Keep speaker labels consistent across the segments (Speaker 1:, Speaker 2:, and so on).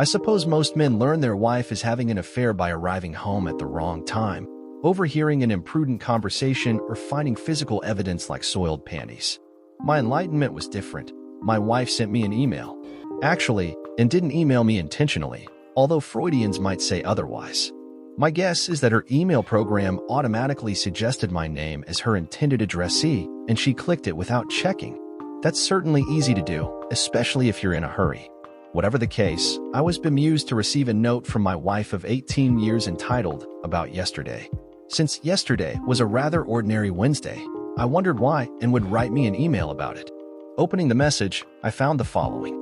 Speaker 1: I suppose most men learn their wife is having an affair by arriving home at the wrong time, overhearing an imprudent conversation, or finding physical evidence like soiled panties. My enlightenment was different. My wife sent me an email. Actually, and didn't email me intentionally, although Freudians might say otherwise. My guess is that her email program automatically suggested my name as her intended addressee, and she clicked it without checking. That's certainly easy to do, especially if you're in a hurry. Whatever the case, I was bemused to receive a note from my wife of 18 years entitled, "About Yesterday." Since yesterday was a rather ordinary Wednesday, I wondered why and would write me an email about it. Opening the message, I found the following.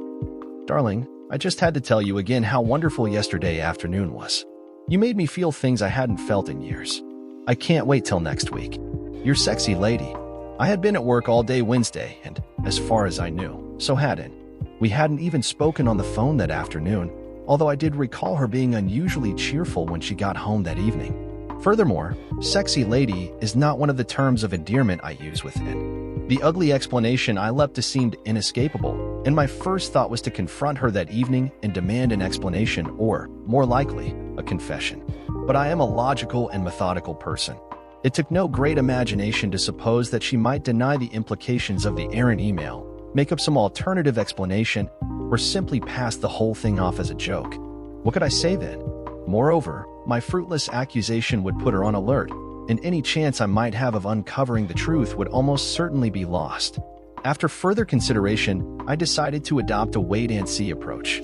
Speaker 1: "Darling, I just had to tell you again how wonderful yesterday afternoon was. You made me feel things I hadn't felt in years. I can't wait till next week. Your sexy lady." I had been at work all day Wednesday and, as far as I knew, so hadn't. We hadn't even spoken on the phone that afternoon, although I did recall her being unusually cheerful when she got home that evening. Furthermore, sexy lady is not one of the terms of endearment I use within. The ugly explanation I leapt to seemed inescapable, and my first thought was to confront her that evening and demand an explanation or, more likely, a confession. But I am a logical and methodical person. It took no great imagination to suppose that she might deny the implications of the errant email, make up some alternative explanation, or simply pass the whole thing off as a joke. What could I say then? Moreover, my fruitless accusation would put her on alert, and any chance I might have of uncovering the truth would almost certainly be lost. After further consideration, I decided to adopt a wait-and-see approach.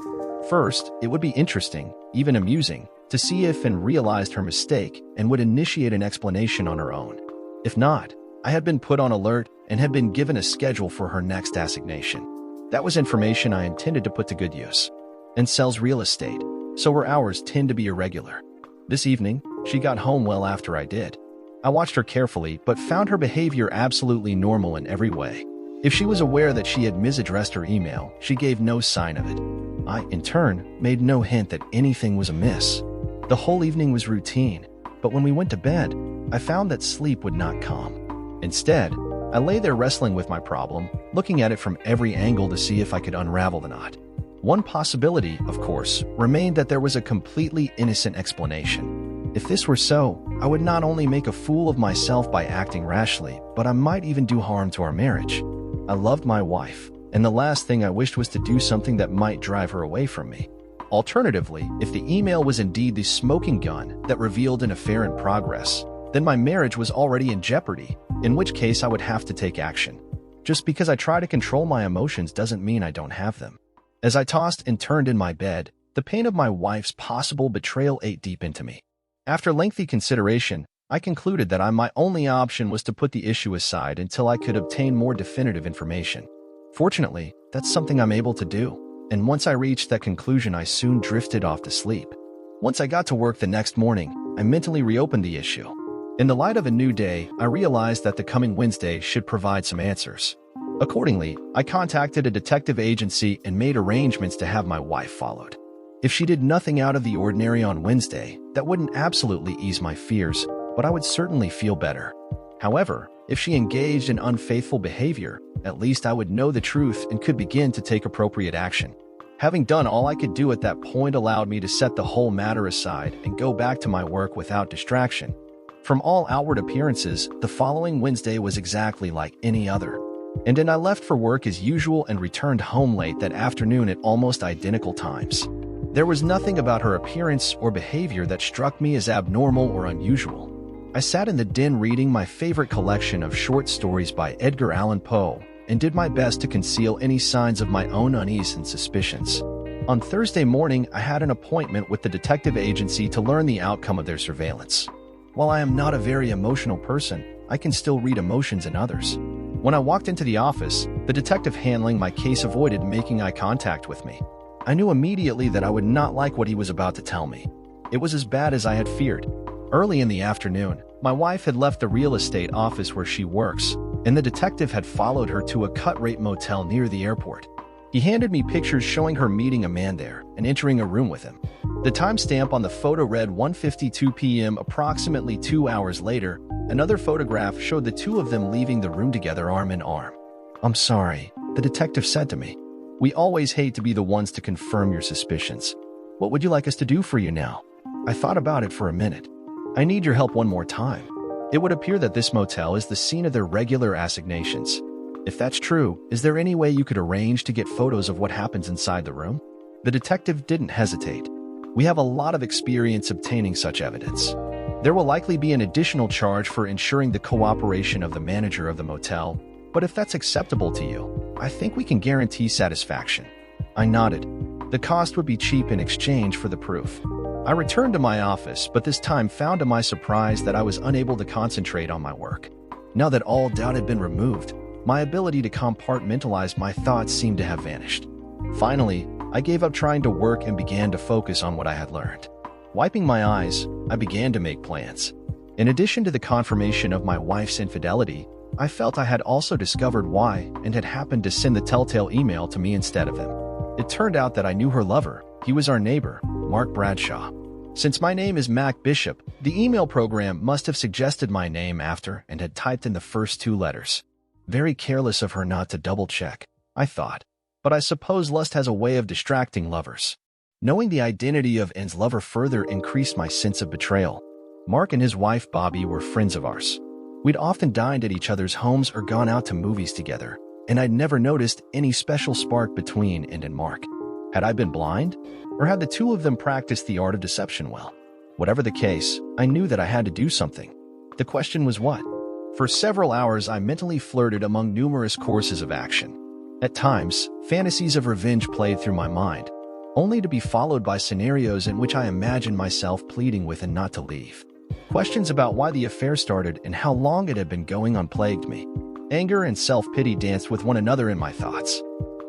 Speaker 1: First, it would be interesting, even amusing, to see if and realized her mistake and would initiate an explanation on her own. If not, I had been put on alert and had been given a schedule for her next assignation. That was information I intended to put to good use. And sells real estate, so her hours tend to be irregular. This evening, she got home well after I did. I watched her carefully but found her behavior absolutely normal in every way. If she was aware that she had misaddressed her email, she gave no sign of it. I, in turn, made no hint that anything was amiss. The whole evening was routine, but when we went to bed, I found that sleep would not come. Instead, I lay there wrestling with my problem, looking at it from every angle to see if I could unravel the knot. One possibility, of course, remained that there was a completely innocent explanation. If this were so, I would not only make a fool of myself by acting rashly, but I might even do harm to our marriage. I loved my wife, and the last thing I wished was to do something that might drive her away from me. Alternatively, if the email was indeed the smoking gun that revealed an affair in progress, then my marriage was already in jeopardy, in which case I would have to take action. Just because I try to control my emotions doesn't mean I don't have them. As I tossed and turned in my bed, the pain of my wife's possible betrayal ate deep into me. After lengthy consideration, I concluded that my only option was to put the issue aside until I could obtain more definitive information. Fortunately, that's something I'm able to do, and once I reached that conclusion, I soon drifted off to sleep. Once I got to work the next morning, I mentally reopened the issue. In the light of a new day, I realized that the coming Wednesday should provide some answers. Accordingly, I contacted a detective agency and made arrangements to have my wife followed. If she did nothing out of the ordinary on Wednesday, that wouldn't absolutely ease my fears, but I would certainly feel better. However, if she engaged in unfaithful behavior, at least I would know the truth and could begin to take appropriate action. Having done all I could do at that point allowed me to set the whole matter aside and go back to my work without distraction. From all outward appearances, the following Wednesday was exactly like any other. And then I left for work as usual and returned home late that afternoon at almost identical times. There was nothing about her appearance or behavior that struck me as abnormal or unusual. I sat in the den reading my favorite collection of short stories by Edgar Allan Poe and did my best to conceal any signs of my own unease and suspicions. On Thursday morning, I had an appointment with the detective agency to learn the outcome of their surveillance. While I am not a very emotional person, I can still read emotions in others. When I walked into the office, the detective handling my case avoided making eye contact with me. I knew immediately that I would not like what he was about to tell me. It was as bad as I had feared. Early in the afternoon, my wife had left the real estate office where she works, and the detective had followed her to a cut-rate motel near the airport. He handed me pictures showing her meeting a man there and entering a room with him. The timestamp on the photo read 1:52 p.m. Approximately 2 hours later, another photograph showed the two of them leaving the room together arm in arm. "I'm sorry," the detective said to me. "We always hate to be the ones to confirm your suspicions. What would you like us to do for you now? I thought about it for a minute. I need your help one more time. It would appear that this motel is the scene of their regular assignations. If that's true, is there any way you could arrange to get photos of what happens inside the room? The detective didn't hesitate. We have a lot of experience obtaining such evidence. There will likely be an additional charge for ensuring the cooperation of the manager of the motel, but if that's acceptable to you, I think we can guarantee satisfaction. I nodded. The cost would be cheap in exchange for the proof. I returned to my office, but this time found to my surprise that I was unable to concentrate on my work. Now that all doubt had been removed, my ability to compartmentalize my thoughts seemed to have vanished. Finally, I gave up trying to work and began to focus on what I had learned. Wiping my eyes, I began to make plans. In addition to the confirmation of my wife's infidelity, I felt I had also discovered why and had happened to send the telltale email to me instead of him. It turned out that I knew her lover. He was our neighbor, Mark Bradshaw. Since my name is Mac Bishop, the email program must have suggested my name after and had typed in the first two letters. Very careless of her not to double-check, I thought. But I suppose lust has a way of distracting lovers. Knowing the identity of N's lover further increased my sense of betrayal. Mark and his wife Bobby were friends of ours. We'd often dined at each other's homes or gone out to movies together, and I'd never noticed any special spark between N and Mark. Had I been blind? Or had the two of them practiced the art of deception well? Whatever the case, I knew that I had to do something. The question was what? For several hours, I mentally flirted among numerous courses of action. At times, fantasies of revenge played through my mind, only to be followed by scenarios in which I imagined myself pleading with N not to leave. Questions about why the affair started and how long it had been going on plagued me. Anger and self-pity danced with one another in my thoughts.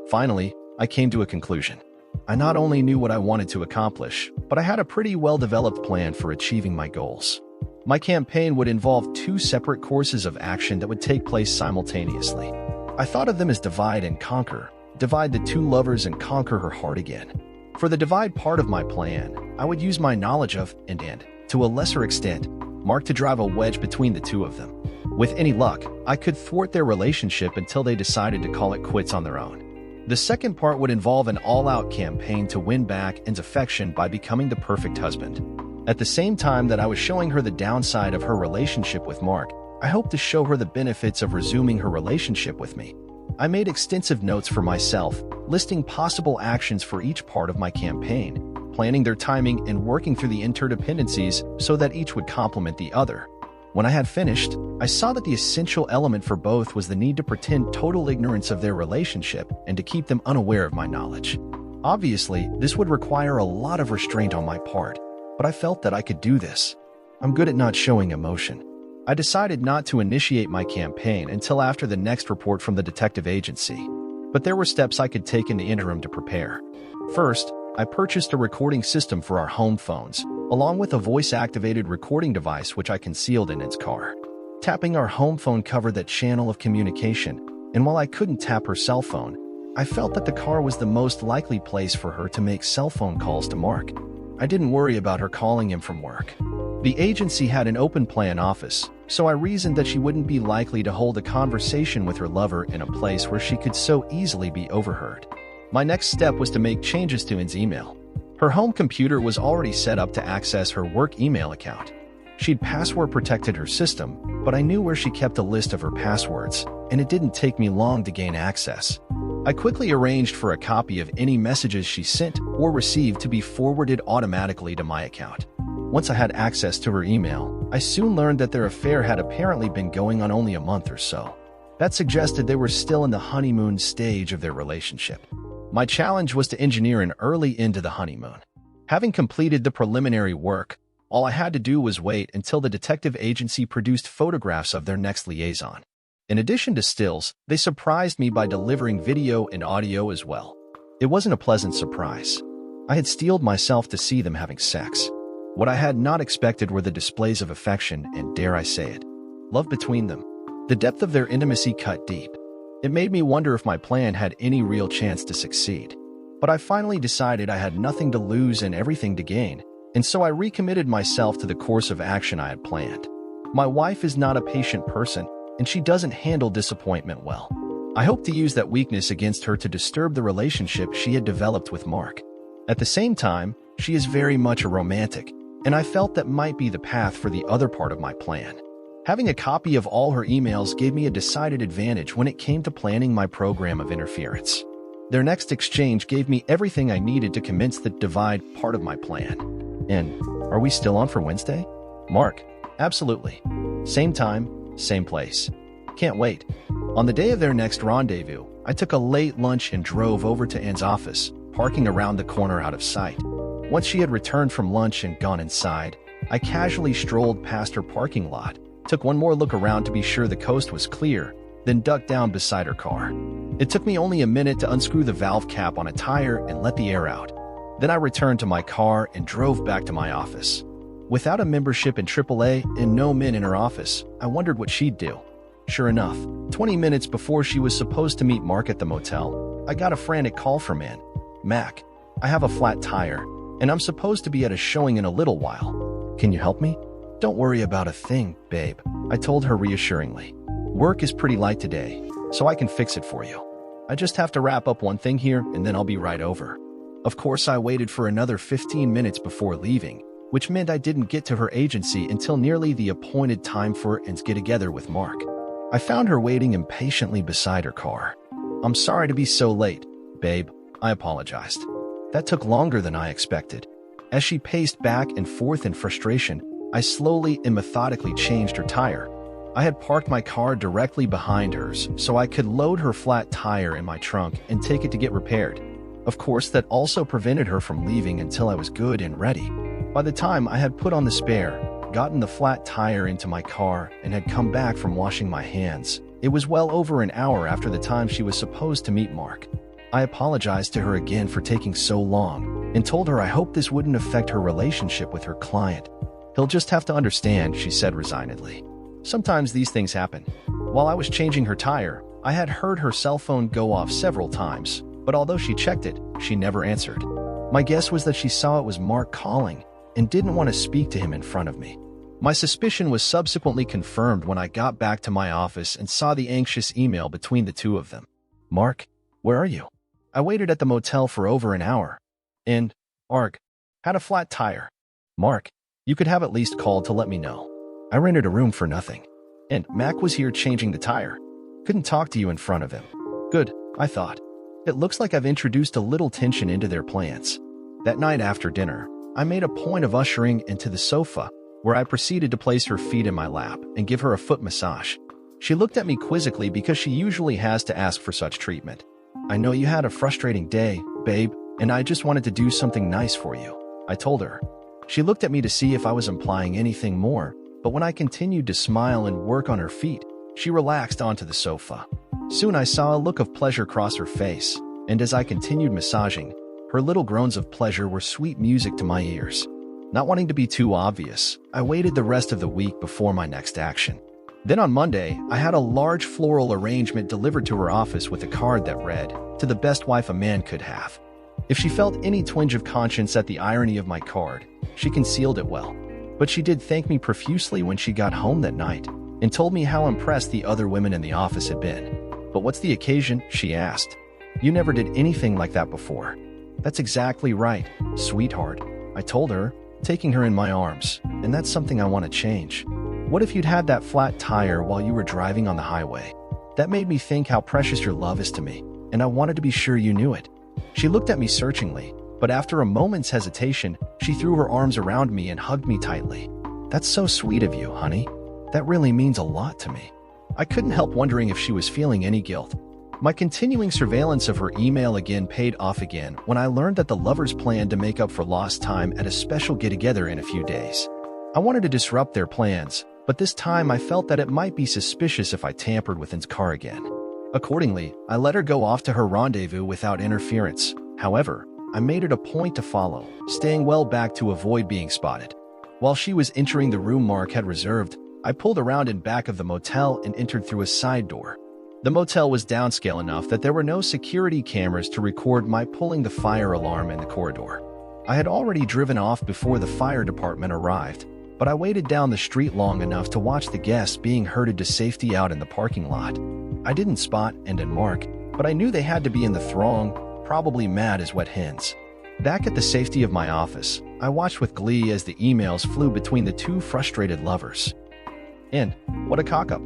Speaker 1: Finally, I came to a conclusion. I not only knew what I wanted to accomplish, but I had a pretty well-developed plan for achieving my goals. My campaign would involve two separate courses of action that would take place simultaneously. I thought of them as divide and conquer. Divide the two lovers and conquer her heart again. For the divide part of my plan, I would use my knowledge of and, to a lesser extent, Mark to drive a wedge between the two of them. With any luck, I could thwart their relationship until they decided to call it quits on their own. The second part would involve an all-out campaign to win back N's affection by becoming the perfect husband. At the same time that I was showing her the downside of her relationship with Mark, I hoped to show her the benefits of resuming her relationship with me. I made extensive notes for myself, listing possible actions for each part of my campaign, planning their timing and working through the interdependencies so that each would complement the other. When I had finished, I saw that the essential element for both was the need to pretend total ignorance of their relationship and to keep them unaware of my knowledge. Obviously, this would require a lot of restraint on my part, but I felt that I could do this. I'm good at not showing emotion. I decided not to initiate my campaign until after the next report from the detective agency, but there were steps I could take in the interim to prepare. First, I purchased a recording system for our home phones, along with a voice-activated recording device which I concealed in its car. Tapping our home phone covered that channel of communication, and while I couldn't tap her cell phone, I felt that the car was the most likely place for her to make cell phone calls to Mark. I didn't worry about her calling him from work. The agency had an open plan office, so I reasoned that she wouldn't be likely to hold a conversation with her lover in a place where she could so easily be overheard. My next step was to make changes to N's email. Her home computer was already set up to access her work email account. She'd password protected her system, but I knew where she kept a list of her passwords, and it didn't take me long to gain access. I quickly arranged for a copy of any messages she sent or received to be forwarded automatically to my account. Once I had access to her email, I soon learned that their affair had apparently been going on only a month or so. That suggested they were still in the honeymoon stage of their relationship. My challenge was to engineer an early end to the honeymoon. Having completed the preliminary work, all I had to do was wait until the detective agency produced photographs of their next liaison. In addition to stills, they surprised me by delivering video and audio as well. It wasn't a pleasant surprise. I had steeled myself to see them having sex. What I had not expected were the displays of affection and, dare I say it, love between them. The depth of their intimacy cut deep. It made me wonder if my plan had any real chance to succeed. But I finally decided I had nothing to lose and everything to gain, and so I recommitted myself to the course of action I had planned. My wife is not a patient person, and she doesn't handle disappointment well. I hoped to use that weakness against her to disturb the relationship she had developed with Mark. At the same time, She is very much a romantic, and I felt that might be the path for the other part of my plan. Having a copy of all her emails gave me a decided advantage when it came to planning my program of interference. Their next exchange gave me everything I needed to commence the divide part of my plan. And are we still on for Wednesday? Mark, absolutely. Same time, same place. Can't wait. On the day of their next rendezvous, I took a late lunch and drove over to Anne's office, parking around the corner out of sight. Once she had returned from lunch and gone inside, I casually strolled past her parking lot, took one more look around to be sure the coast was clear, then ducked down beside her car. It took me only a minute to unscrew the valve cap on a tire and let the air out. Then I returned to my car and drove back to my office. Without a membership in AAA and no men in her office, I wondered what she'd do. Sure enough, 20 minutes before she was supposed to meet Mark at the motel, I got a frantic call from Anne. Mac, I have a flat tire, and I'm supposed to be at a showing in a little while. Can you help me? Don't worry about a thing, babe, I told her reassuringly. Work is pretty light today, so I can fix it for you. I just have to wrap up one thing here, and then I'll be right over. Of course, I waited for another 15 minutes before leaving, which meant I didn't get to her agency until nearly the appointed time for Anne's get-together with Mark. I found her waiting impatiently beside her car. I'm sorry to be so late, babe, I apologized. That took longer than I expected. As she paced back and forth in frustration, I slowly and methodically changed her tire. I had parked my car directly behind hers so I could load her flat tire in my trunk and take it to get repaired. Of course, that also prevented her from leaving until I was good and ready. By the time I had put on the spare, gotten the flat tire into my car, and had come back from washing my hands, it was well over an hour after the time she was supposed to meet Mark. I apologized to her again for taking so long and told her I hoped this wouldn't affect her relationship with her client. He'll just have to understand, she said resignedly. Sometimes these things happen. While I was changing her tire, I had heard her cell phone go off several times, but although she checked it, she never answered. My guess was that she saw it was Mark calling and didn't want to speak to him in front of me. My suspicion was subsequently confirmed when I got back to my office and saw the anxious email between the two of them. Mark, where are you? I waited at the motel for over an hour. And, Arg, had a flat tire. Mark, you could have at least called to let me know. I rented a room for nothing. And Mac was here changing the tire. Couldn't talk to you in front of him. Good, I thought. It looks like I've introduced a little tension into their plans. That night after dinner, I made a point of ushering into the sofa, where I proceeded to place her feet in my lap and give her a foot massage. She looked at me quizzically because she usually has to ask for such treatment. I know you had a frustrating day, babe, and I just wanted to do something nice for you, I told her. She looked at me to see if I was implying anything more, but when I continued to smile and work on her feet, she relaxed onto the sofa. Soon I saw a look of pleasure cross her face, and as I continued massaging, her little groans of pleasure were sweet music to my ears. Not wanting to be too obvious, I waited the rest of the week before my next action. Then on Monday, I had a large floral arrangement delivered to her office with a card that read, "To the best wife a man could have." If she felt any twinge of conscience at the irony of my card, she concealed it well. But she did thank me profusely when she got home that night, and told me how impressed the other women in the office had been. But what's the occasion? She asked. You never did anything like that before. That's exactly right, sweetheart, I told her, taking her in my arms, and that's something I want to change. What if you'd had that flat tire while you were driving on the highway? That made me think how precious your love is to me, and I wanted to be sure you knew it. She looked at me searchingly, but after a moment's hesitation, she threw her arms around me and hugged me tightly. That's so sweet of you, honey. That really means a lot to me. I couldn't help wondering if she was feeling any guilt. My continuing surveillance of her email again paid off again when I learned that the lovers planned to make up for lost time at a special get-together in a few days. I wanted to disrupt their plans, but this time I felt that it might be suspicious if I tampered with Anne's car again. Accordingly, I let her go off to her rendezvous without interference. However, I made it a point to follow, staying well back to avoid being spotted. While she was entering the room Mark had reserved, I pulled around in back of the motel and entered through a side door. The motel was downscale enough that there were no security cameras to record my pulling the fire alarm in the corridor. I had already driven off before the fire department arrived, but I waited down the street long enough to watch the guests being herded to safety out in the parking lot. I didn't spot Anne and Mark, but I knew they had to be in the throng, probably mad as wet hens. Back at the safety of my office, I watched with glee as the emails flew between the two frustrated lovers. And what a cock-up.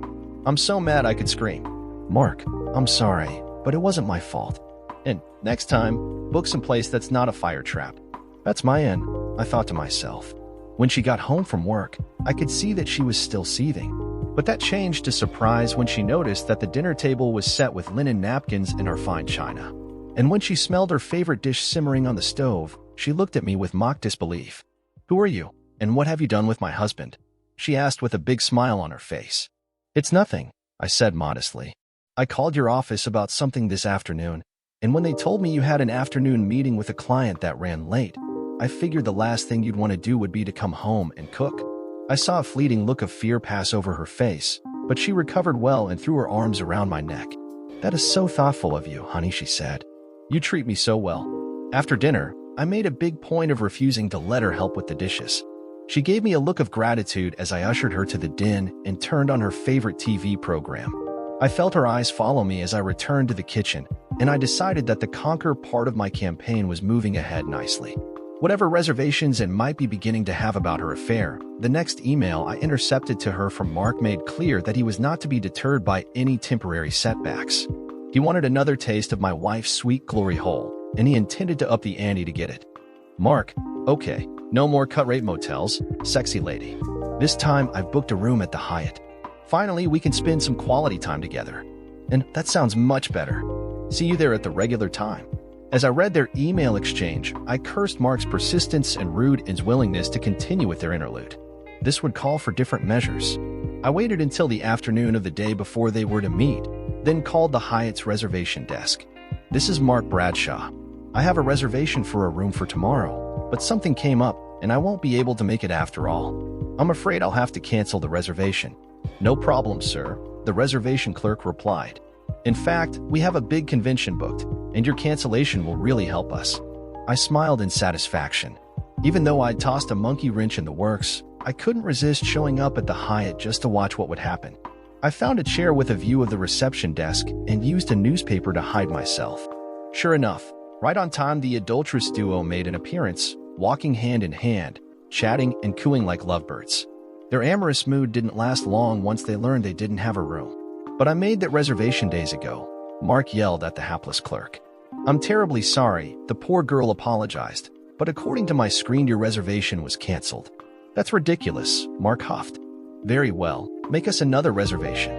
Speaker 1: I'm so mad I could scream. Mark, I'm sorry, but it wasn't my fault. And next time, book some place that's not a fire trap. That's my end, I thought to myself. When she got home from work, I could see that she was still seething. But that changed to surprise when she noticed that the dinner table was set with linen napkins and our fine china. And when she smelled her favorite dish simmering on the stove, she looked at me with mock disbelief. Who are you, and what have you done with my husband? She asked with a big smile on her face. It's nothing, I said modestly. I called your office about something this afternoon, and when they told me you had an afternoon meeting with a client that ran late, I figured the last thing you'd want to do would be to come home and cook. I saw a fleeting look of fear pass over her face, but she recovered well and threw her arms around my neck. That is so thoughtful of you, honey, she said. You treat me so well. After dinner, I made a big point of refusing to let her help with the dishes. She gave me a look of gratitude as I ushered her to the den and turned on her favorite TV program. I felt her eyes follow me as I returned to the kitchen, and I decided that the conquer part of my campaign was moving ahead nicely. Whatever reservations I might be beginning to have about her affair, the next email I intercepted to her from Mark made clear that he was not to be deterred by any temporary setbacks. He wanted another taste of my wife's sweet glory hole, and he intended to up the ante to get it. Mark, okay, no more cut-rate motels, sexy lady. This time I've booked a room at the Hyatt. Finally, we can spend some quality time together. And that sounds much better. See you there at the regular time. As I read their email exchange, I cursed Mark's persistence and rude willingness to continue with their interlude. This would call for different measures. I waited until the afternoon of the day before they were to meet, then called the Hyatt's reservation desk. This is Mark Bradshaw. I have a reservation for a room for tomorrow, but something came up and I won't be able to make it after all. I'm afraid I'll have to cancel the reservation. No problem, sir, the reservation clerk replied. In fact, we have a big convention booked, and your cancellation will really help us. I smiled in satisfaction. Even though I'd tossed a monkey wrench in the works, I couldn't resist showing up at the Hyatt just to watch what would happen. I found a chair with a view of the reception desk and used a newspaper to hide myself. Sure enough, right on time the adulterous duo made an appearance, walking hand in hand, chatting and cooing like lovebirds. Their amorous mood didn't last long once they learned they didn't have a room. But I made that reservation days ago, Mark yelled at the hapless clerk. I'm terribly sorry, the poor girl apologized, but according to my screen your reservation was canceled. That's ridiculous, Mark huffed. Very well, make us another reservation.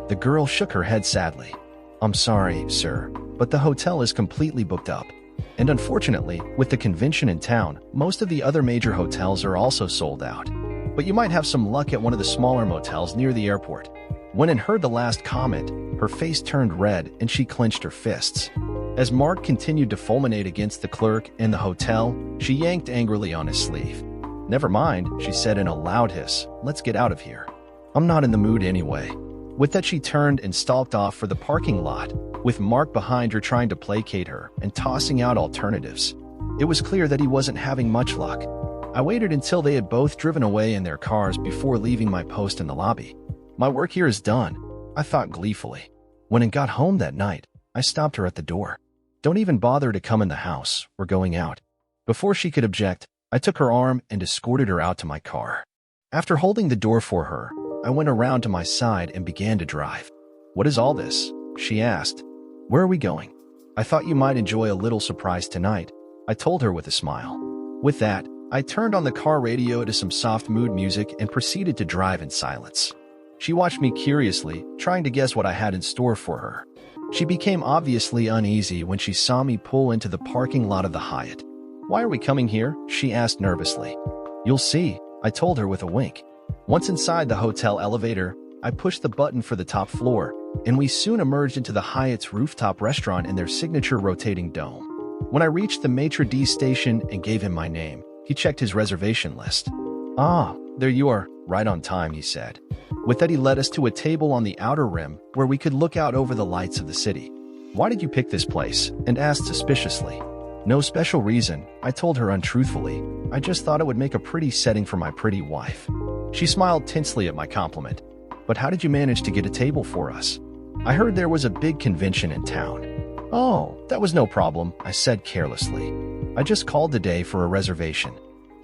Speaker 1: The girl shook her head sadly. I'm sorry, sir, but the hotel is completely booked up. And unfortunately, with the convention in town, most of the other major hotels are also sold out. But you might have some luck at one of the smaller motels near the airport. When I heard the last comment, her face turned red and she clenched her fists. As Mark continued to fulminate against the clerk and the hotel, she yanked angrily on his sleeve. Never mind, she said in a loud hiss, let's get out of here. I'm not in the mood anyway. With that she turned and stalked off for the parking lot, with Mark behind her trying to placate her and tossing out alternatives. It was clear that he wasn't having much luck. I waited until they had both driven away in their cars before leaving my post in the lobby. My work here is done, I thought gleefully. When I got home that night, I stopped her at the door. Don't even bother to come in the house, we're going out. Before she could object, I took her arm and escorted her out to my car. After holding the door for her, I went around to my side and began to drive. What is all this? She asked. Where are we going? I thought you might enjoy a little surprise tonight, I told her with a smile. With that, I turned on the car radio to some soft mood music and proceeded to drive in silence. She watched me curiously, trying to guess what I had in store for her. She became obviously uneasy when she saw me pull into the parking lot of the Hyatt. Why are we coming here? She asked nervously. You'll see, I told her with a wink. Once inside the hotel elevator, I pushed the button for the top floor, and we soon emerged into the Hyatt's rooftop restaurant and their signature rotating dome. When I reached the maitre d' station and gave him my name, he checked his reservation list. Ah, there you are, right on time, he said. With that he led us to a table on the outer rim where we could look out over the lights of the city. Why did you pick this place? And asked suspiciously. No special reason, I told her untruthfully. I just thought it would make a pretty setting for my pretty wife. She smiled tensely at my compliment. But how did you manage to get a table for us? I heard there was a big convention in town. Oh, that was no problem, I said carelessly. I just called today for a reservation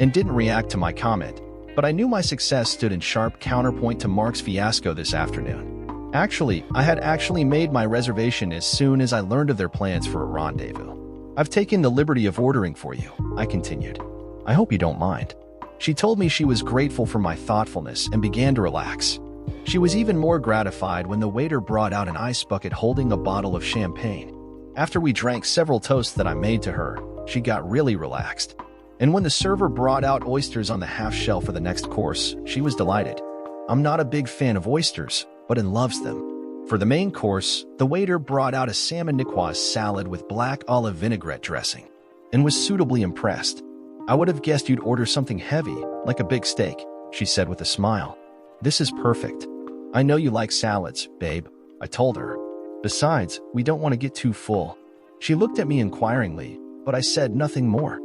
Speaker 1: and didn't react to my comment, but I knew my success stood in sharp counterpoint to Mark's fiasco this afternoon. Actually, I had made my reservation as soon as I learned of their plans for a rendezvous. I've taken the liberty of ordering for you, I continued. I hope you don't mind. She told me she was grateful for my thoughtfulness and began to relax. She was even more gratified when the waiter brought out an ice bucket holding a bottle of champagne. After we drank several toasts that I made to her, she got really relaxed. And when the server brought out oysters on the half shell for the next course, she was delighted. I'm not a big fan of oysters, but loves them. For the main course, the waiter brought out a salmon niçoise salad with black olive vinaigrette dressing, and was suitably impressed. I would have guessed you'd order something heavy, like a big steak, she said with a smile. This is perfect. I know you like salads, babe, I told her. Besides, we don't want to get too full. She looked at me inquiringly, but I said nothing more.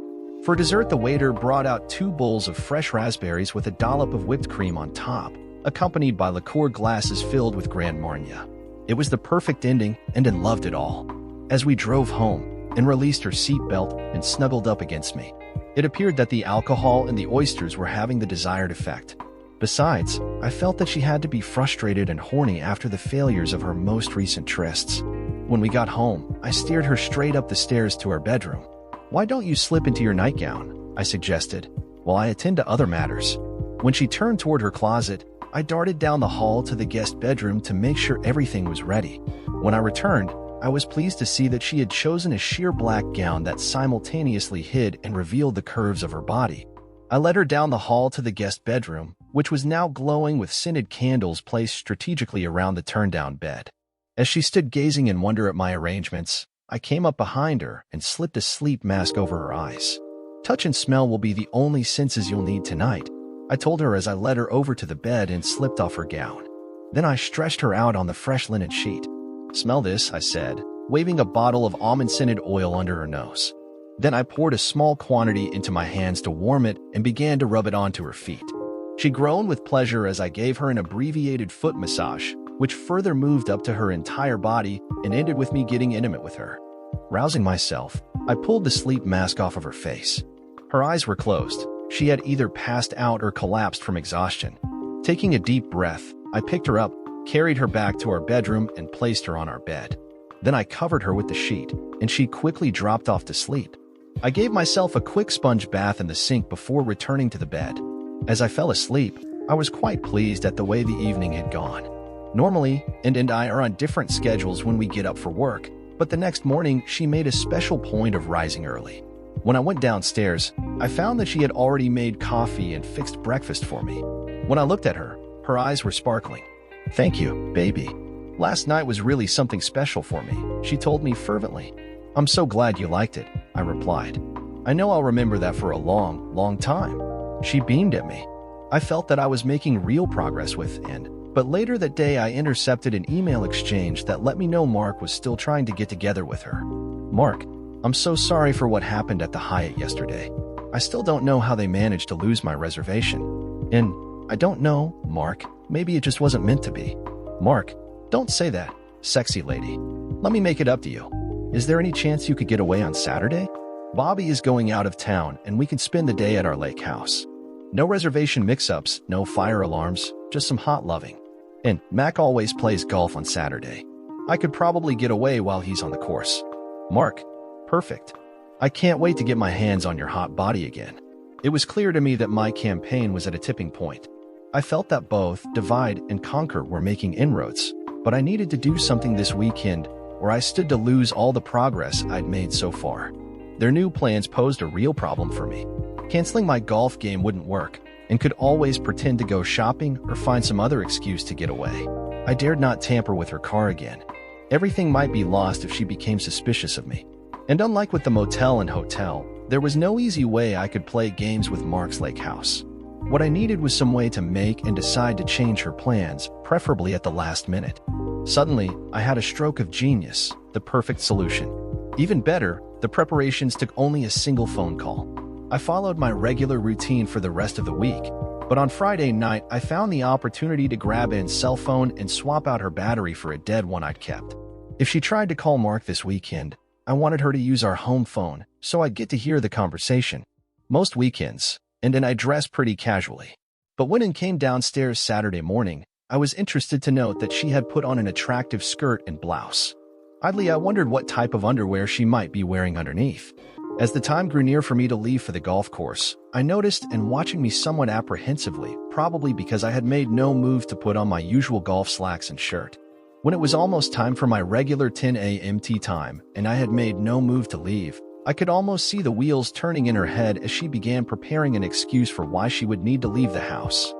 Speaker 1: For dessert, the waiter brought out 2 bowls of fresh raspberries with a dollop of whipped cream on top, accompanied by liqueur glasses filled with Grand Marnier. It was the perfect ending, and I loved it all. As we drove home, and released her seatbelt and snuggled up against me, it appeared that the alcohol and the oysters were having the desired effect. Besides, I felt that she had to be frustrated and horny after the failures of her most recent trysts. When we got home, I steered her straight up the stairs to our bedroom. Why don't you slip into your nightgown? I suggested, while I attend to other matters. When she turned toward her closet, I darted down the hall to the guest bedroom to make sure everything was ready. When I returned, I was pleased to see that she had chosen a sheer black gown that simultaneously hid and revealed the curves of her body. I led her down the hall to the guest bedroom, which was now glowing with scented candles placed strategically around the turned-down bed. As she stood gazing in wonder at my arrangements, I came up behind her and slipped a sleep mask over her eyes. Touch and smell will be the only senses you'll need tonight, I told her as I led her over to the bed and slipped off her gown. Then I stretched her out on the fresh linen sheet. Smell this, I said, waving a bottle of almond-scented oil under her nose. Then I poured a small quantity into my hands to warm it and began to rub it onto her feet. She groaned with pleasure as I gave her an abbreviated foot massage, which further moved up to her entire body and ended with me getting intimate with her. Rousing myself, I pulled the sleep mask off of her face. Her eyes were closed. She had either passed out or collapsed from exhaustion. Taking a deep breath, I picked her up, carried her back to our bedroom, and placed her on our bed. Then I covered her with the sheet, and she quickly dropped off to sleep. I gave myself a quick sponge bath in the sink before returning to the bed. As I fell asleep, I was quite pleased at the way the evening had gone. Normally, and I are on different schedules when we get up for work, but the next morning she made a special point of rising early. When I went downstairs, I found that she had already made coffee and fixed breakfast for me. When I looked at her, her eyes were sparkling. Thank you, baby. Last night was really something special for me, she told me fervently. I'm so glad you liked it, I replied. I know I'll remember that for a long, long time. She beamed at me. I felt that I was making real progress with but later that day I intercepted an email exchange that let me know Mark was still trying to get together with her. Mark, I'm so sorry for what happened at the Hyatt yesterday. I still don't know how they managed to lose my reservation. And I don't know, Mark, maybe it just wasn't meant to be. Mark, don't say that, sexy lady. Let me make it up to you. Is there any chance you could get away on Saturday? Bobby is going out of town and we can spend the day at our lake house. No reservation mix-ups, no fire alarms, just some hot loving. And Mac always plays golf on Saturday. I could probably get away while he's on the course. Mark, perfect. I can't wait to get my hands on your hot body again. It was clear to me that my campaign was at a tipping point. I felt that both divide and conquer were making inroads, but I needed to do something this weekend or I stood to lose all the progress I'd made so far. Their new plans posed a real problem for me. Canceling my golf game wouldn't work, and could always pretend to go shopping or find some other excuse to get away. I dared not tamper with her car again. Everything might be lost if she became suspicious of me. And unlike with the motel and hotel, there was no easy way I could play games with Mark's lake house. What I needed was some way to make and decide to change her plans, preferably at the last minute. Suddenly, I had a stroke of genius, the perfect solution. Even better, the preparations took only a single phone call. I followed my regular routine for the rest of the week, but on Friday night I found the opportunity to grab Anne's cell phone and swap out her battery for a dead one I'd kept. If she tried to call Mark this weekend, I wanted her to use our home phone so I'd get to hear the conversation. Most weekends, and then I dressed pretty casually. But when it came downstairs Saturday morning, I was interested to note that she had put on an attractive skirt and blouse. Oddly, I wondered what type of underwear she might be wearing underneath. As the time grew near for me to leave for the golf course, I noticed and watching me somewhat apprehensively, probably because I had made no move to put on my usual golf slacks and shirt. When it was almost time for my regular 10 a.m. tea time and I had made no move to leave, I could almost see the wheels turning in her head as she began preparing an excuse for why she would need to leave the house.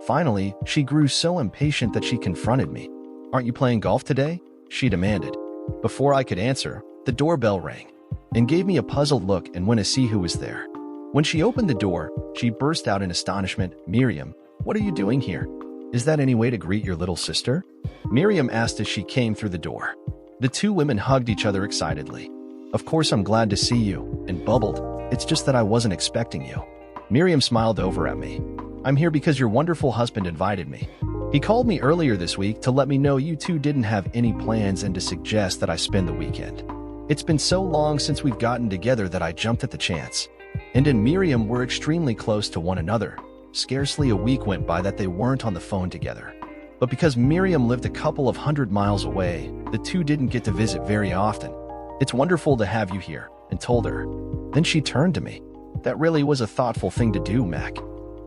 Speaker 1: Finally, she grew so impatient that she confronted me. "Aren't you playing golf today?" she demanded. Before I could answer, the doorbell rang and gave me a puzzled look and went to see who was there. When she opened the door, she burst out in astonishment. "Miriam, what are you doing here? Is that any way to greet your little sister?" Miriam asked as she came through the door. The two women hugged each other excitedly. "Of course I'm glad to see you," and bubbled, "It's just that I wasn't expecting you." Miriam smiled over at me. "I'm here because your wonderful husband invited me. He called me earlier this week to let me know you two didn't have any plans and to suggest that I spend the weekend. It's been so long since we've gotten together that I jumped at the chance." And Miriam were extremely close to one another. Scarcely a week went by that they weren't on the phone together. But because Miriam lived a couple of 100 miles away, the two didn't get to visit very often. "It's wonderful to have you here," and told her. Then she turned to me. "That really was a thoughtful thing to do, Mac.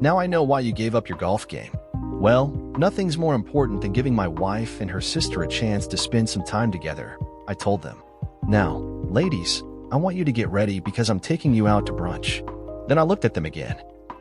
Speaker 1: Now I know why you gave up your golf game." "Well, nothing's more important than giving my wife and her sister a chance to spend some time together," I told them. "Now, ladies, I want you to get ready because I'm taking you out to brunch." Then I looked at them again.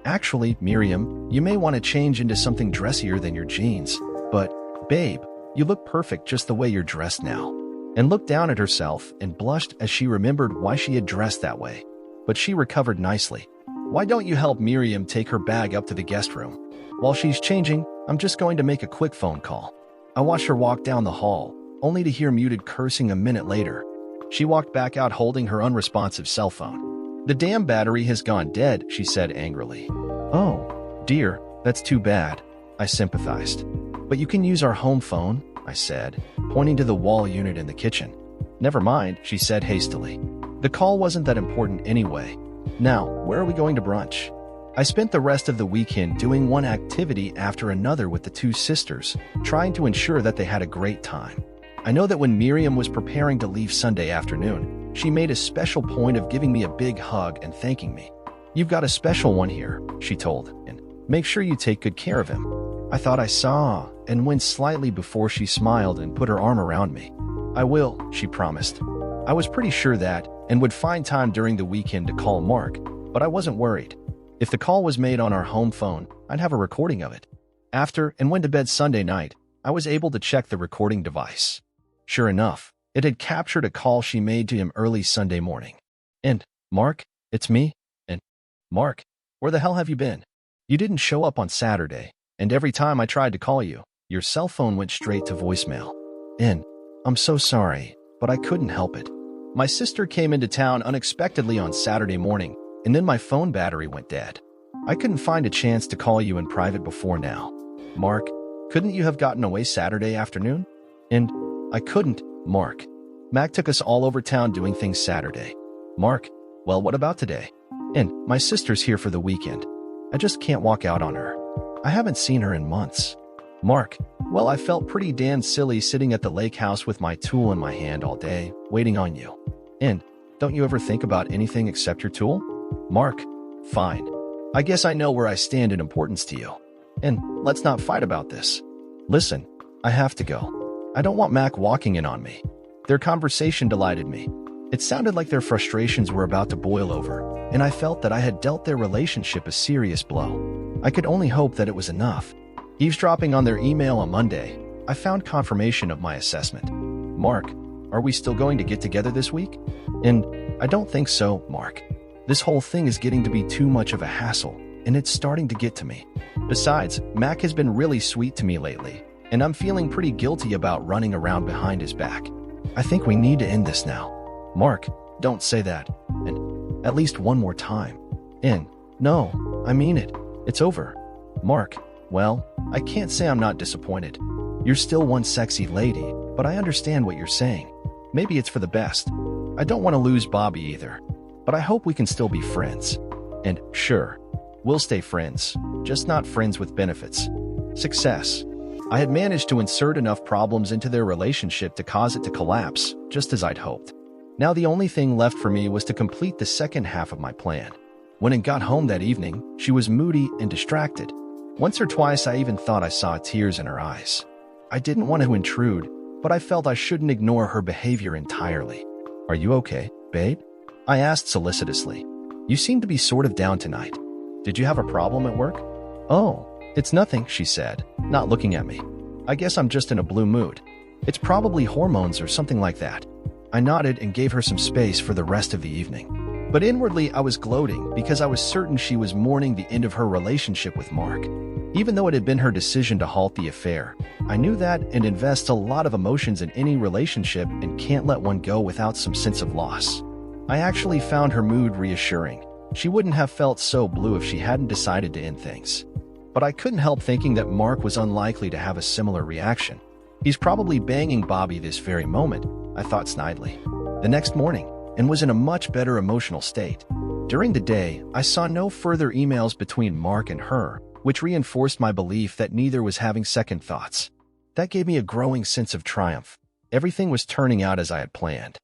Speaker 1: "Actually, Miriam, you may want to change into something dressier than your jeans. But, babe, you look perfect just the way you're dressed now." And looked down at herself and blushed as she remembered why she had dressed that way. But she recovered nicely. "Why don't you help Miriam take her bag up to the guest room? While she's changing, I'm just going to make a quick phone call." I watched her walk down the hall, only to hear muted cursing a minute later. She walked back out holding her unresponsive cell phone. "The damn battery has gone dead," she said angrily. "Oh, dear, that's too bad," I sympathized. "But you can use our home phone," I said, pointing to the wall unit in the kitchen. "Never mind," she said hastily. "The call wasn't that important anyway. Now, where are we going to brunch?" I spent the rest of the weekend doing one activity after another with the two sisters, trying to ensure that they had a great time. I know that when Miriam was preparing to leave Sunday afternoon, she made a special point of giving me a big hug and thanking me. "You've got a special one here," she told, "and make sure you take good care of him." I thought I saw and winced slightly before she smiled and put her arm around me. "I will," she promised. I was pretty sure that and would find time during the weekend to call Mark, but I wasn't worried. If the call was made on our home phone, I'd have a recording of it. After and went to bed Sunday night, I was able to check the recording device. Sure enough, it had captured a call she made to him early Sunday morning. "And, Mark, it's me. And, Mark, where the hell have you been? You didn't show up on Saturday, and every time I tried to call you, your cell phone went straight to voicemail. And, I'm so sorry, but I couldn't help it. My sister came into town unexpectedly on Saturday morning, and then my phone battery went dead. I couldn't find a chance to call you in private before now. Mark, couldn't you have gotten away Saturday afternoon?" And, "I couldn't, Mark. Mac took us all over town doing things Saturday." "Mark, well, what about today?" "And, my sister's here for the weekend. I just can't walk out on her. I haven't seen her in months." "Mark, well, I felt pretty damn silly sitting at the lake house with my tool in my hand all day, waiting on you. And, don't you ever think about anything except your tool?" "Mark, fine. I guess I know where I stand in importance to you. And, let's not fight about this. Listen, I have to go. I don't want Mac walking in on me." Their conversation delighted me. It sounded like their frustrations were about to boil over, and I felt that I had dealt their relationship a serious blow. I could only hope that it was enough. Eavesdropping on their email on Monday, I found confirmation of my assessment. "Mark, are we still going to get together this week?" And, "I don't think so, Mark. This whole thing is getting to be too much of a hassle, and it's starting to get to me. Besides, Mac has been really sweet to me lately, and I'm feeling pretty guilty about running around behind his back. I think we need to end this now. Mark, don't say that. And at least one more time. And no, I mean it. It's over. Mark, well, I can't say I'm not disappointed. You're still one sexy lady, but I understand what you're saying. Maybe it's for the best. I don't want to lose Bobby either, but I hope we can still be friends. And sure, we'll stay friends, just not friends with benefits. Success. I had managed to insert enough problems into their relationship to cause it to collapse, just as I'd hoped. Now the only thing left for me was to complete the second half of my plan. When I got home that evening, she was moody and distracted. Once or twice I even thought I saw tears in her eyes. I didn't want to intrude, but I felt I shouldn't ignore her behavior entirely. "Are you okay, babe?" I asked solicitously. "You seem to be sort of down tonight. Did you have a problem at work?" "Oh, it's nothing," she said, not looking at me. "I guess I'm just in a blue mood. It's probably hormones or something like that." I nodded and gave her some space for the rest of the evening. But inwardly, I was gloating because I was certain she was mourning the end of her relationship with Mark. Even though it had been her decision to halt the affair, I knew that and invest a lot of emotions in any relationship and can't let one go without some sense of loss. I actually found her mood reassuring. She wouldn't have felt so blue if she hadn't decided to end things. But I couldn't help thinking that Mark was unlikely to have a similar reaction. He's probably banging Bobby this very moment, I thought snidely. The next morning, and was in a much better emotional state. During the day, I saw no further emails between Mark and her, which reinforced my belief that neither was having second thoughts. That gave me a growing sense of triumph. Everything was turning out as I had planned.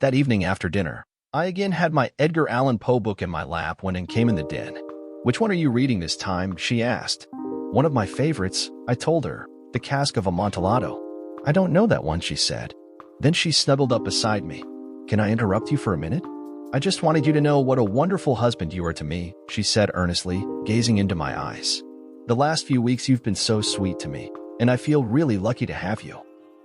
Speaker 1: That evening after dinner, I again had my Edgar Allan Poe book in my lap when it came in the den. "Which one are you reading this time?" she asked. "One of my favorites," I told her, "The Cask of Amontillado." "I don't know that one," she said. Then she snuggled up beside me. "Can I interrupt you for a minute?" "I just wanted you to know what a wonderful husband you are to me," she said earnestly, gazing into my eyes. "The last few weeks you've been so sweet to me, and I feel really lucky to have you."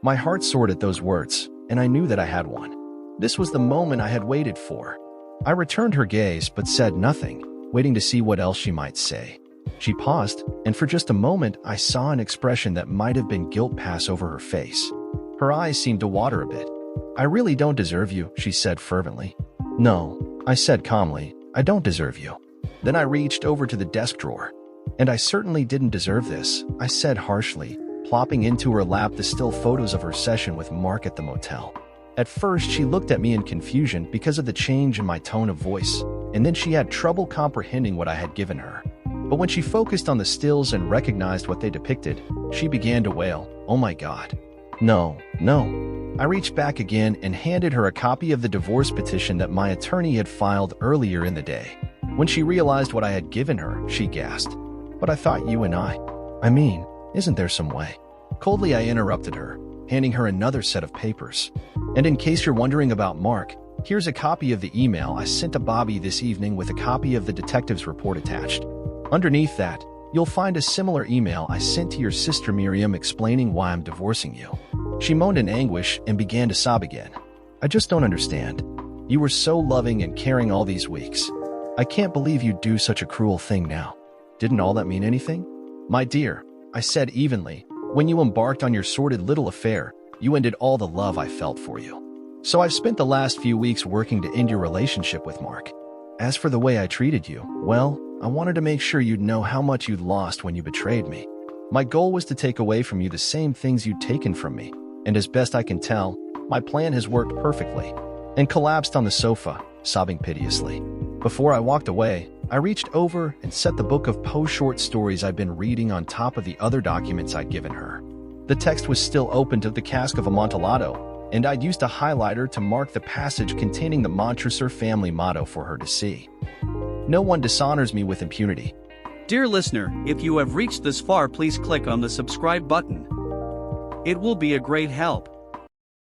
Speaker 1: My heart soared at those words, and I knew that I had one. This was the moment I had waited for. I returned her gaze but said nothing, waiting to see what else she might say. She paused, and for just a moment I saw an expression that might have been guilt pass over her face. Her eyes seemed to water a bit. "I really don't deserve you," she said fervently. "No," I said calmly, "I don't deserve you." Then I reached over to the desk drawer. "And I certainly didn't deserve this," I said harshly, plopping into her lap the still photos of her session with Mark at the motel. At first, she looked at me in confusion because of the change in my tone of voice, and then she had trouble comprehending what I had given her. But when she focused on the stills and recognized what they depicted, she began to wail, "Oh my God. No, no." I reached back again and handed her a copy of the divorce petition that my attorney had filed earlier in the day. When she realized what I had given her, she gasped, "But I thought you and I mean, isn't there some way?" Coldly, I interrupted her, handing her another set of papers. "And in case you're wondering about Mark, here's a copy of the email I sent to Bobby this evening with a copy of the detective's report attached. Underneath that, you'll find a similar email I sent to your sister Miriam explaining why I'm divorcing you." She moaned in anguish and began to sob again. "I just don't understand. You were so loving and caring all these weeks. I can't believe you'd do such a cruel thing now. Didn't all that mean anything?" "My dear," I said evenly, "when you embarked on your sordid little affair, you ended all the love I felt for you. So I've spent the last few weeks working to end your relationship with Mark. As for the way I treated you, well, I wanted to make sure you'd know how much you'd lost when you betrayed me. My goal was to take away from you the same things you'd taken from me, and as best I can tell, my plan has worked perfectly," and collapsed on the sofa, sobbing piteously. Before I walked away, I reached over and set the book of Poe short stories I'd been reading on top of the other documents I'd given her. The text was still open to The Cask of Amontillado, and I'd used a highlighter to mark the passage containing the Montresor family motto for her to see. "No one dishonors me with impunity."
Speaker 2: Dear listener, if you have reached this far, please click on the subscribe button. It will be a great help.